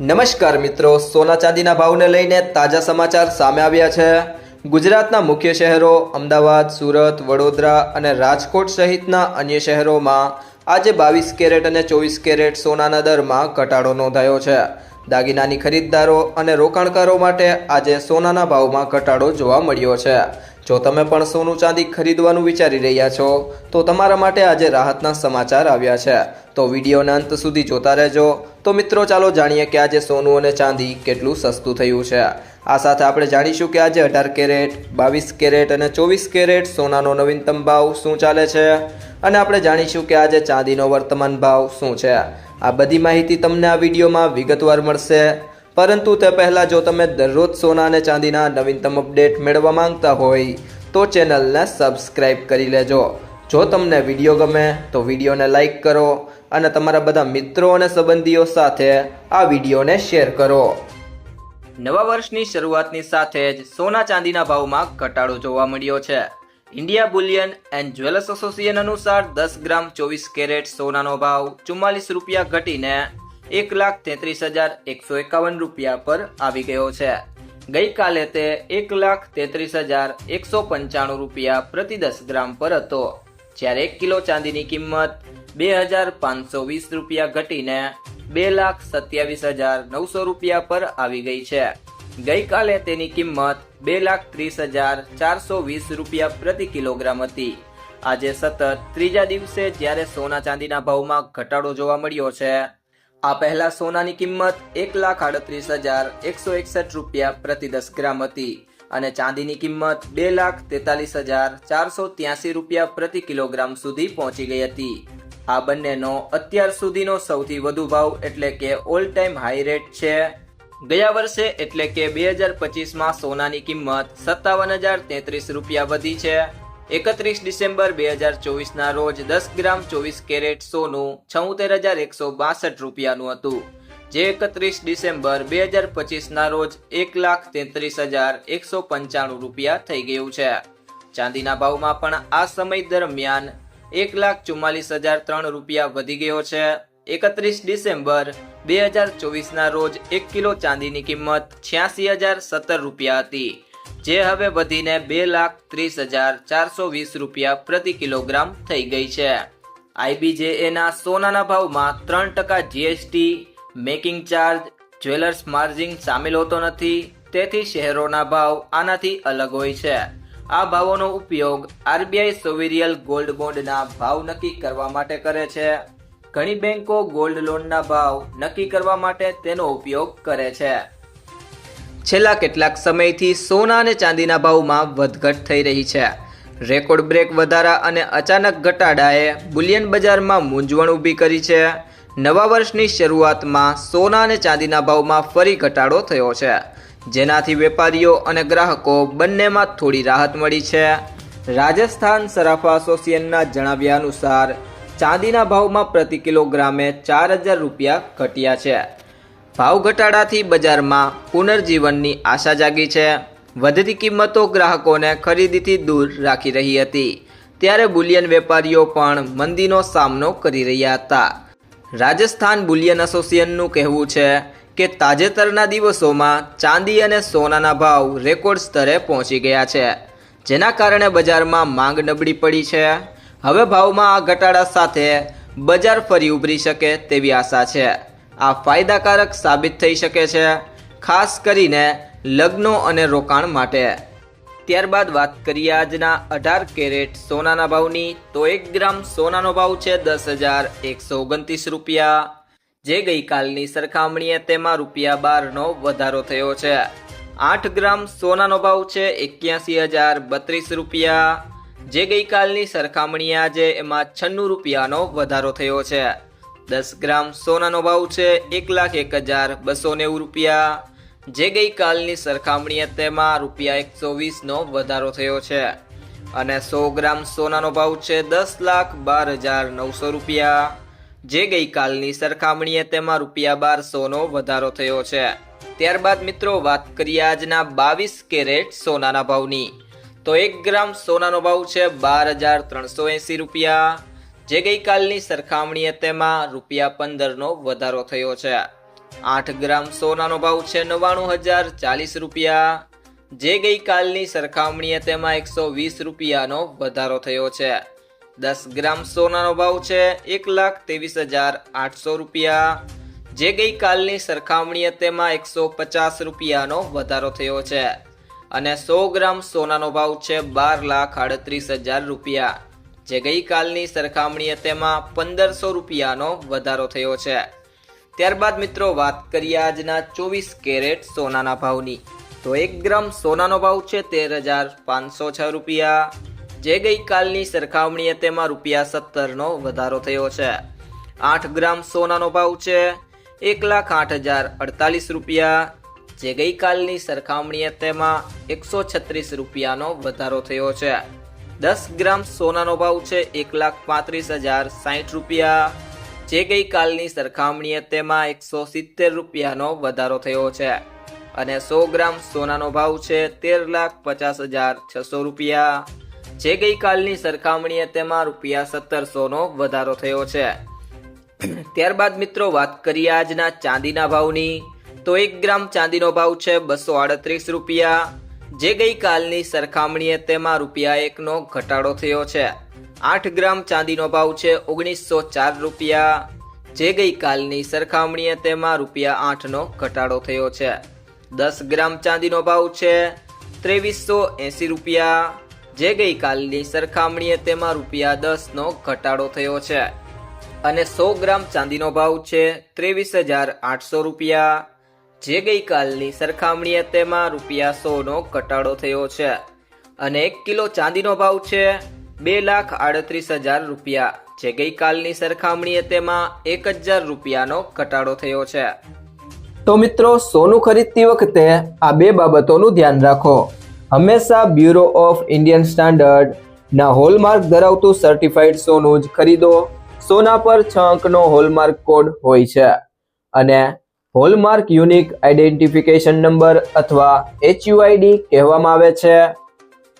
નમસ્કાર મિત્રો, સોના ચાંદીના ભાવને લઈને તાજા સમાચાર સામે આવ્યા છે। ગુજરાતના મુખ્ય શહેરો અમદાવાદ, સુરત, વડોદરા અને રાજકોટ સહિતના અન્ય શહેરોમાં આજે 22 કેરેટ અને 24 કેરેટ સોનાના દરમાં ઘટાડો નોંધાયો છે। દાગીનાની ખરીદદારો અને રોકાણકારો માટે આજે સોનાના ભાવમાં ઘટાડો જોવા મળ્યો છે। જો તમે પણ સોનું ચાંદી ખરીદવાનું વિચારી રહ્યા છો તો તમારા માટે આજે રાહતના સમાચાર આવ્યા છે, તો વિડીયોના અંત સુધી જોતા રહેજો। તો મિત્રો ચાલો જાણીએ કે આજે સોનું અને ચાંદી કેટલું સસ્તું થયું છે। આ સાથે આપણે જાણીશું કે આજે 18 કેરેટ, 22 કેરેટ અને 24 કેરેટ સોનાનો નવીનતમ ભાવ શું ચાલે છે અને આપણે જાણીશું કે આજે ચાંદીનો વર્તમાન ભાવ શું છે। આ બધી માહિતી તમને આ વિડીયોમાં વિગતવાર મળશે, પરંતુ તે પહેલાં જો તમે દરરોજ સોના અને ચાંદીના નવીનતમ અપડેટ મેળવવા માંગતા હોય તો ચેનલને સબસ્ક્રાઈબ કરી લેજો। જો તમને વિડીયો ગમે તો વિડીયોને લાઈક કરો અને તમારા બધા મિત્રો અને સંબંધીઓ સાથે આ વિડીયોને શેર કરો। નવા વર્ષની શરૂઆતની સાથે જ સોના ચાંદીના ભાવમાં ઘટાડો જોવા મળ્યો છે। India Boolean and jewellers association અનુસાર 10 ગ્રામ 24 કેરેટ સોનાનો ભાવ 44 રૂપિયા ઘટીને 1,33,151 રૂપિયા પર આવી ગયો છે। ગઈકાલે તે 1,33,195 રૂપિયા પ્રતિ 10 ગ્રામ પર હતો, જ્યારે 1 કિલો ચાંદીની કિંમત 2,520 રૂપિયા ઘટીને 2,27,900 રૂપિયા પર આવી ગઈ છે। ગઈકાલે તેની કિંમત 2,30,420 રૂપિયા પ્રતિ કિલોગ્રામ હતી। આજે સતત ત્રીજા દિવસે જ્યારે સોના ચાંદીના ભાવમાં ઘટાડો જોવા મળ્યો છે। આ પહેલા સોનાની કિંમત 1,38,161 રૂપિયા પ્રતિ 10 ગ્રામ હતી અને ચાંદીની કિંમત 2,43,483 રૂપિયા પ્રતિ કિલોગ્રામ સુધી પહોંચી ગઈ હતી। આ બંનેનો અત્યાર સુધીનો સૌથી વધુ ભાવ એટલે કે ઓલ ટાઈમ હાઈ રેટ છે। ગયા વર્ષે એટલે કે 2025માં સોનાની કિંમત 57,033 રૂપિયા વધી છે। 31 ડિસેમ્બર 2024ના રોજ 10 ગ્રામ 24 કેરેટ સોનું 76,162 રૂપિયાનું હતું, જે 31 ડિસેમ્બર 2025ના રોજ 1,33,195 રૂપિયા થઈ ગયું છે। ચાંદીના ભાવમાં પણ આ સમય દરમિયાન 1,44,003 રૂપિયા વધી ગયો છે। 31 ડિસેમ્બર 2024ના રોજ 1 કિલો ચાંદીની કિંમત 86,017 રૂપિયા હતી, જે હવે વધીને 2,30,420 રૂપિયા પ્રતિ કિલોગ્રામ થઈ ગઈ છે। IBJAના સોનાના ભાવમાં 3% GST, making charge, jewellers margin સામેલ હોતો નથી, તેથી શહેરોના ભાવ આનાથી અલગ હોય છે। આ ભાવોનો ઉપયોગ RBI સોવરિયલ ગોલ્ડ બોન્ડના ભાવ નક્કી કરવા માટે કરે છે। ઘણી બેંકો ગોલ્ડ લોનના ભાવ નક્કી કરવા માટે તેનો ઉપયોગ કરે છે। છેલ્લા કેટલાક સમયથી સોના અને ચાંદીના ભાવમાં વધઘટ થઈ રહી છે। રેકોર્ડ બ્રેક વધારા અને અચાનક ઘટાડાએ બુલિયન બજારમાં મૂંઝવણ ઊભી કરી છે। નવા વર્ષની શરૂઆતમાં સોના અને ચાંદીના ભાવમાં ફરી ઘટાડો થયો છે, જેનાથી વેપારીઓ અને ગ્રાહકો બંનેમાં થોડી રાહત મળી છે। રાજસ્થાન સરાફા એસોસિએશનના જણાવ્યા અનુસાર ચાંદીના ભાવમાં પ્રતિ કિલોગ્રામે 4,000 રૂપિયા ઘટ્યા છે। ભાવ ઘટાડાથી બજારમાં પુનર્જીવનની આશા જાગી છે। વધતી કિંમતો ગ્રાહકોને ખરીદીથી દૂર રાખી રહી હતી, ત્યારે બુલિયન વેપારીઓ પણ મંદીનો સામનો કરી રહ્યા હતા। રાજસ્થાન બુલિયન એસોસિએશનનું કહેવું છે કે તાજેતરના દિવસોમાં ચાંદી અને સોનાના ભાવ રેકોર્ડ સ્તરે પહોંચી ગયા છે, જેના કારણે બજારમાં માંગ નબળી પડી છે। હવે ભાવમાં આ ઘટાડા સાથે બજાર ફરી ઉભરી શકે તેવી આશા છે। આ ફાયદાકારક સાબિત થઈ શકે છે, ખાસ કરીને લગ્નો અને રોકાણ માટે। ત્યારબાદ વાત કરીએ આજના 18 કેરેટ સોનાના ભાવની, તો 1 ગ્રામ સોનાનો ભાવ છે 10,129 રૂપિયા, જે ગઈકાલની સરખામણીએ તેમાં ₹12નો વધારો થયો છે। 8 ગ્રામ સોનાનો ભાવ છે 81,032 રૂપિયા, જે ગઈકાલની સરખામણીએ આજે એમાં 96 રૂપિયાનો વધારો થયો છે। 10 ગ્રામ સોનાનો ભાવ છે 1,01,290 રૂપિયા, જે ગઈકાલની સરખામણીએ તેમાં ₹120નો વધારો થયો છે। અને 100 ગ્રામ સોનાનો ભાવ છે 10,12,900 રૂપિયા, જે ગઈકાલની સરખામણીએ તેમાં ₹1200નો વધારો થયો છે। ત્યારબાદ મિત્રો વાત કરીએ આજના 22 કેરેટ સોનાના ભાવની, તો 1 ગ્રામ સોનાનો ભાવ છે 12,380 રૂપિયા, જે ગઈકાલની સરખામણીએ તેમાં ₹15નો વધારો થયો છે। 8 ગ્રામ સોનાનો ભાવ છે 99,040 રૂપિયા, જે ગઈકાલની સરખામણીએ તેમાં 120 રૂપિયાનો વધારો થયો છે. 10 ગ્રામ સોનાનો ભાવ છે 1,23,800 રૂપિયા, જે ગઈકાલની સરખામણીએ તેમાં 150 રૂપિયાનો વધારો થયો છે. અને 100 ગ્રામ સોનાનો ભાવ છે 12,38,000 રૂપિયા, જે ગઈકાલની સરખામણીએ તેમાં 1,500 રૂપિયાનો વધારો થયો છે. ત્યારબાદ મિત્રો વાત કરીએ આજના 24 કેરેટ સોનાના ભાવની. તો 1 ગ્રામ સોનાનો ભાવ છે 13,506 રૂપિયા, જે ગઈકાલની સરખામણીએ તેમાં ₹17નો વધારો થયો છે. 8 ગ્રામ સોનાનો ભાવ છે 1,08,048 રૂપિયા, જે ગઈકાલની સરખામણીએ તેમાં 136 રૂપિયાનો વધારો થયો છે. 10 ગ્રામ સોનાનો ભાવ છે 1,35,060 રૂપિયા, જે ગઈકાલની સરખામણીએ તેમાં 170 રૂપિયાનો વધારો થયો છે. અને 100 ગ્રામ સોનાનો ભાવ છે 13,50,600 રૂપિયા, જે ગઈકાલની સરખામણીએ તેમાં ₹1700નો વધારો થયો છે. ત્યારબાદ મિત્રો વાત કરીએ આજના ચાંદીના ભાવની. તો 1 ગ્રામ ચાંદીનો ભાવ છે 238 રૂપિયા, જે ગઈકાલની સરખામણીએ તેમાં ₹1નો ઘટાડો થયો છે. 8 ગ્રામ ચાંદીનો ભાવ છે 1,904 રૂપિયા, જે ગઈકાલની સરખામણીએ તેમાં ₹8નો ઘટાડો થયો છે. 10 ગ્રામ ચાંદીનો ભાવ છે 2,380 રૂપિયા, જે ગઈકાલની સરખામણીએ તેમાં ₹10નો ઘટાડો થયો છે. અને 100 ગ્રામ ચાંદીનો ભાવ છે 23,800 રૂપિયા, જે ગઈકાલની સરખામણીએ તેમાં ₹100નો ઘટાડો થયો છે. અને 1 કિલો ચાંદીનો ભાવ છે 2,38,000 રૂપિયા, જે ગઈકાલની સરખામણીએ તેમાં 1,000 રૂપિયાનો ઘટાડો થયો છે. તો મિત્રો સોનું ખરીદતી વખતે આ બે બાબતોનું ધ્યાન રાખો. હંમેશા બ્યુરો ઓફ ઇન્ડિયન સ્ટાન્ડર્ડ ના હોલમાર્ક ધરાવતું સર્ટિફાઈડ સોનું જ ખરીદો. સોના પર 6 અંકનો હોલમાર્ક કોડ હોય છે અને હોલમાર્ક યુનિક આઈડેન્ટિફિકેશન નંબર અથવા HUID કહેવામાં આવે છે.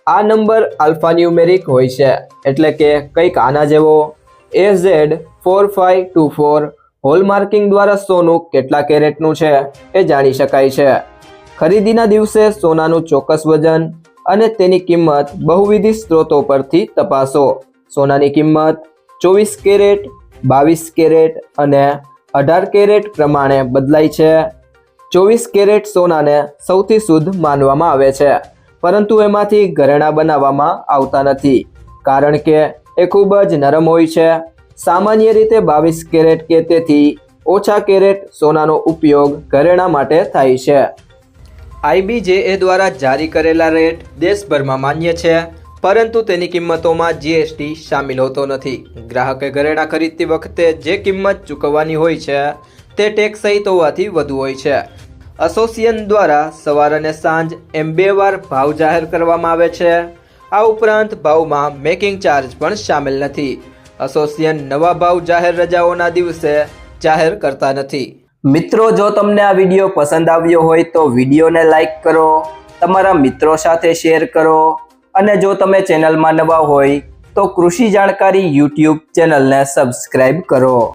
આ નંબર આલ્ફાન્યુમેરિક હોય છે, એટલે કે કંઈક આના જેવો AZ4524. હોલમાર્કિંગ દ્વારા સોનું કેટલા કેરેટનું છે એ જાણી શકાય છે. ખરીદીના દિવસે સોનાનું ચોક્કસ વજન અને તેની કિંમત બહુવિધ સ્ત્રોતો પરથી તપાસો. સોનાની કિંમત 24 કેરેટ, 22 કેરેટ અને 18 કેરેટ પ્રમાણે બદલાય છે. 24 કેરેટ સોનાને સૌથી શુદ્ધ માનવામાં આવે છે, પરંતુ એમાંથી ઘરેણાં બનાવવામાં આવતા નથી, કારણ કે એ ખૂબ જ નરમ હોય છે. સામાન્ય રીતે 22 કેરેટ કે તેથી ઓછા કેરેટ સોનાનો ઉપયોગ ઘરેણાં માટે થાય છે. IBJA દ્વારા જારી કરેલા રેટ દેશભરમાં માન્ય છે, પરંતુ તેની કિંમતોમાં GST શામેલ હોતો નથી. ગ્રાહકે ઘરેણાં ખરીદતી વખતે જે કિંમત ચૂકવવાની હોય છે તે ટેક્સ સહિત હોવાથી વધુ હોય છે. એસોસિએશન દ્વારા સવાર અને સાંજ એમ 2 વાર ભાવ જાહેર કરવામાં આવે છે. આ ઉપરાંત ભાવમાં મેકિંગ ચાર્જ પણ શામેલ નથી. એસોસિએશન નવા ભાવ જાહેર રજાઓના દિવસે જાહેર કરતા નથી. મિત્રો, જો તમને આ વિડીયો પસંદ આવ્યો હોય તો વિડીયોને લાઈક કરો, તમારા મિત્રો સાથે શેર કરો અને જો તમે ચેનલમાં નવા હોય તો કૃષિ જાણકારી YouTube ચેનલને સબસ્ક્રાઇબ કરો.